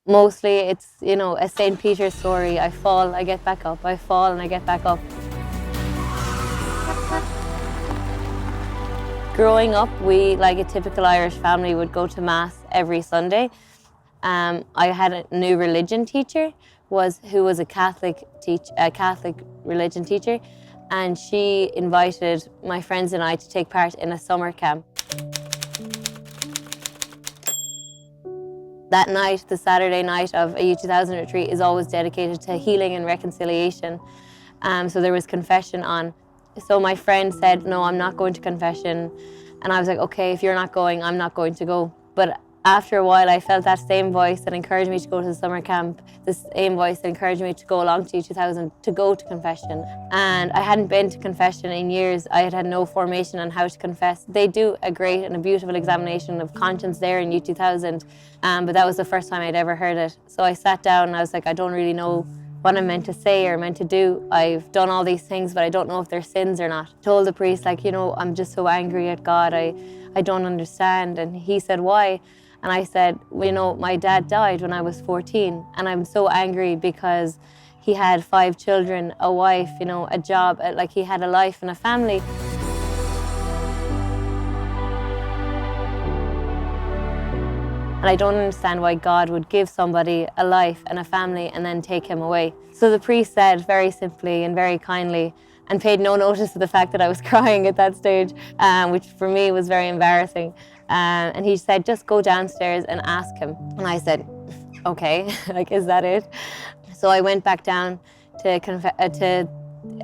Mostly it's, a St. Peter's story. I fall, I get back up. I fall and I get back up. Growing up, we, like a typical Irish family, would go to Mass every Sunday. I had a new religion teacher who was a Catholic religion teacher, and she invited my friends and I to take part in a summer camp. That night, the Saturday night of a U2000 retreat, is always dedicated to healing and reconciliation. So there was confession on. So my friend said, no, I'm not going to confession. And I was like, okay, if you're not going, I'm not going to go. But after a while, I felt that same voice that encouraged me to go to the summer camp, the same voice that encouraged me to go along to U2000 to go to confession. And I hadn't been to confession in years. I had had no formation on how to confess. They do a great and a beautiful examination of conscience there in U2000, but that was the first time I'd ever heard it. So I sat down and I was like, I don't really know what I'm meant to say or meant to do. I've done all these things, but I don't know if they're sins or not. I told the priest, I'm just so angry at God. I don't understand. And he said, why? And I said, my dad died when I was 14, and I'm so angry because he had 5 children, a wife, a job, like he had a life and a family. And I don't understand why God would give somebody a life and a family and then take him away. So the priest said very simply and very kindly, and paid no notice of the fact that I was crying at that stage, which for me was very embarrassing. And he said, just go downstairs and ask him. And I said, okay, is that it? So I went back down to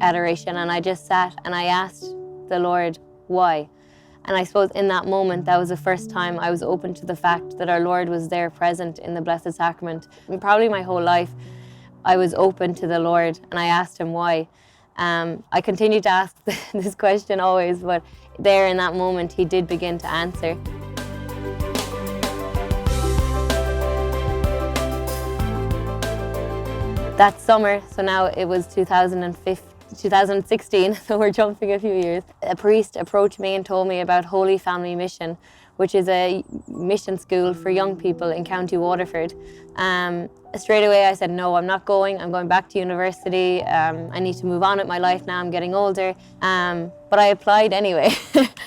adoration, and I just sat and I asked the Lord, why? And I suppose in that moment, that was the first time I was open to the fact that our Lord was there present in the Blessed Sacrament. And probably my whole life, I was open to the Lord, and I asked him why. I continued to ask this question always, but there in that moment, he did begin to answer. That summer, so now it was 2016, so we're jumping a few years, a priest approached me and told me about Holy Family Mission, which is a mission school for young people in County Waterford. Straight away I said, no, I'm not going. I'm going back to university. I need to move on with my life now. I'm getting older. But I applied anyway.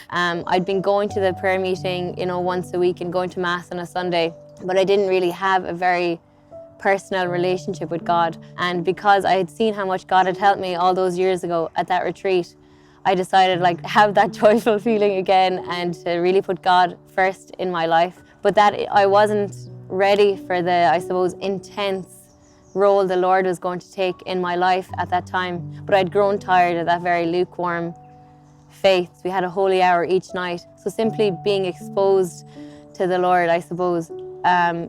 I'd been going to the prayer meeting, once a week and going to Mass on a Sunday, but I didn't really have a very personal relationship with God. And because I had seen how much God had helped me all those years ago at that retreat, I decided have that joyful feeling again and to really put God first in my life. But that I wasn't ready for the, I suppose, intense role the Lord was going to take in my life at that time. But I'd grown tired of that very lukewarm faith. We had a holy hour each night. So simply being exposed to the Lord, I suppose,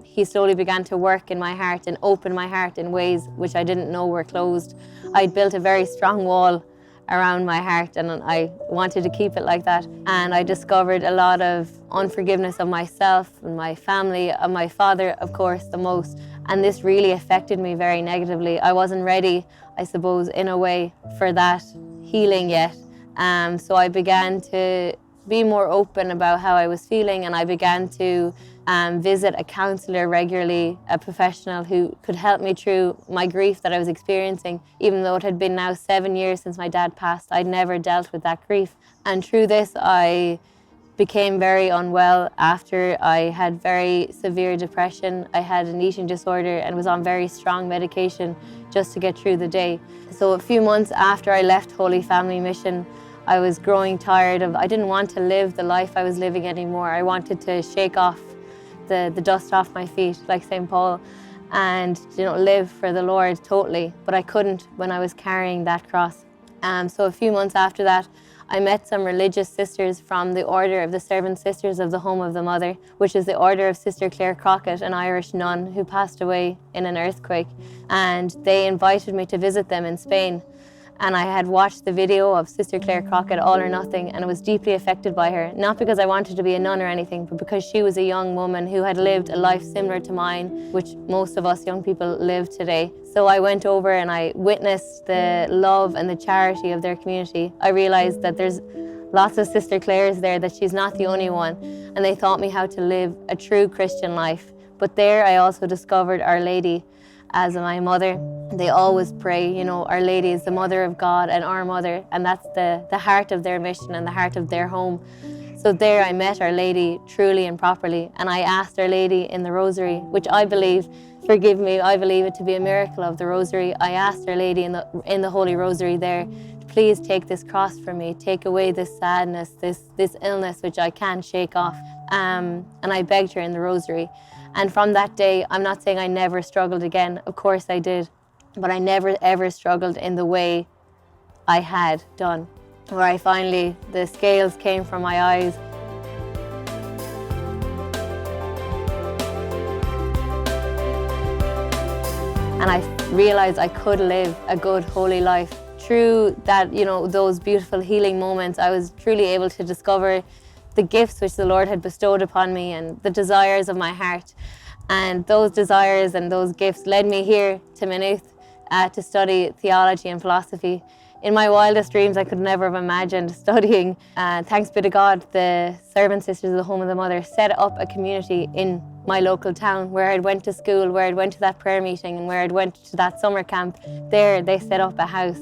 he slowly began to work in my heart and open my heart in ways which I didn't know were closed. I'd built a very strong wall around my heart, and I wanted to keep it like that. And I discovered a lot of unforgiveness of myself and my family, of my father, of course, the most. And this really affected me very negatively. I wasn't ready, I suppose, in a way, for that healing yet. So I began to be more open about how I was feeling, and I began to visit a counsellor regularly, a professional who could help me through my grief that I was experiencing. Even though it had been now 7 years since my dad passed, I'd never dealt with that grief. And through this, I became very unwell after I had very severe depression. I had an eating disorder and was on very strong medication just to get through the day. So a few months after I left Holy Family Mission, I was growing tired I didn't want to live the life I was living anymore. I wanted to shake off the dust off my feet, like St. Paul, and live for the Lord totally. But I couldn't when I was carrying that cross. So a few months after that, I met some religious sisters from the Order of the Servant Sisters of the Home of the Mother, which is the order of Sister Claire Crockett, an Irish nun who passed away in an earthquake. And they invited me to visit them in Spain. And I had watched the video of Sister Claire Crockett, All or Nothing, and I was deeply affected by her. Not because I wanted to be a nun or anything, but because she was a young woman who had lived a life similar to mine, which most of us young people live today. So I went over and I witnessed the love and the charity of their community. I realized that there's lots of Sister Claires there, that she's not the only one. And they taught me how to live a true Christian life But there I also discovered Our Lady as my mother. They always pray, you know, Our Lady is the mother of God and our mother, and that's the heart of their mission and the heart of their home. So there I met Our Lady truly and properly, and I asked Our Lady in the Rosary, which I believe, forgive me, I believe it to be a miracle of the Rosary. I asked Our Lady in the Holy Rosary there, please take this cross from me, take away this sadness, this illness which I can't shake off. And I begged her in the Rosary. And from that day, I'm not saying I never struggled again, of course I did, but I never ever struggled in the way I had done, where I finally, the scales came from my eyes. And I realized I could live a good, holy life. Through that, you know, those beautiful healing moments, I was truly able to discover the gifts which the Lord had bestowed upon me and the desires of my heart. And those desires and those gifts led me here to Maynooth to study theology and philosophy. In my wildest dreams, I could never have imagined studying. Thanks be to God, the Servant Sisters of the Home of the Mother set up a community in my local town where I'd went to school, where I'd went to that prayer meeting, and where I'd went to that summer camp. There, they set up a house,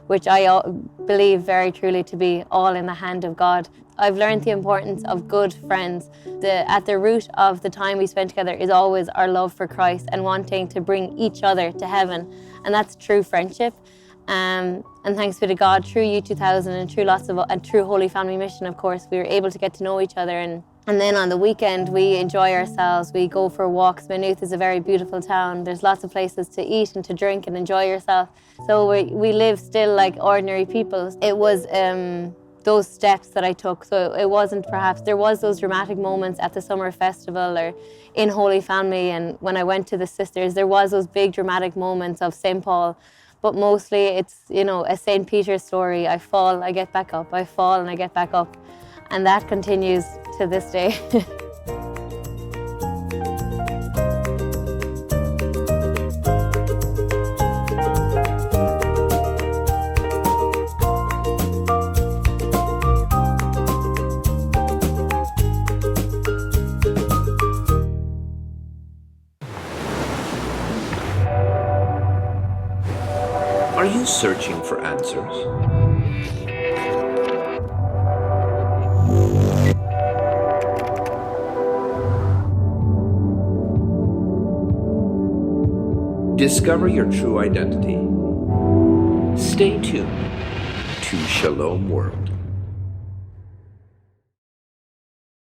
which I believe very truly to be all in the hand of God. I've learned the importance of good friends. At the root of the time we spend together is always our love for Christ and wanting to bring each other to heaven. And that's true friendship. And thanks be to God, through U2000 and through Holy Family Mission, of course, we were able to get to know each other. And then on the weekend, we enjoy ourselves. We go for walks. Maynooth is a very beautiful town. There's lots of places to eat and to drink and enjoy yourself. So we live still like ordinary people. It was those steps that I took. So it wasn't perhaps, there was those dramatic moments at the summer festival or in Holy Family, and when I went to the sisters, there was those big dramatic moments of St. Paul. But mostly it's, you know, a St. Peter's story. I fall, I get back up. I fall and I get back up. And that continues to this day. Are you searching for answers? Discover your true identity. Stay tuned to Shalom World.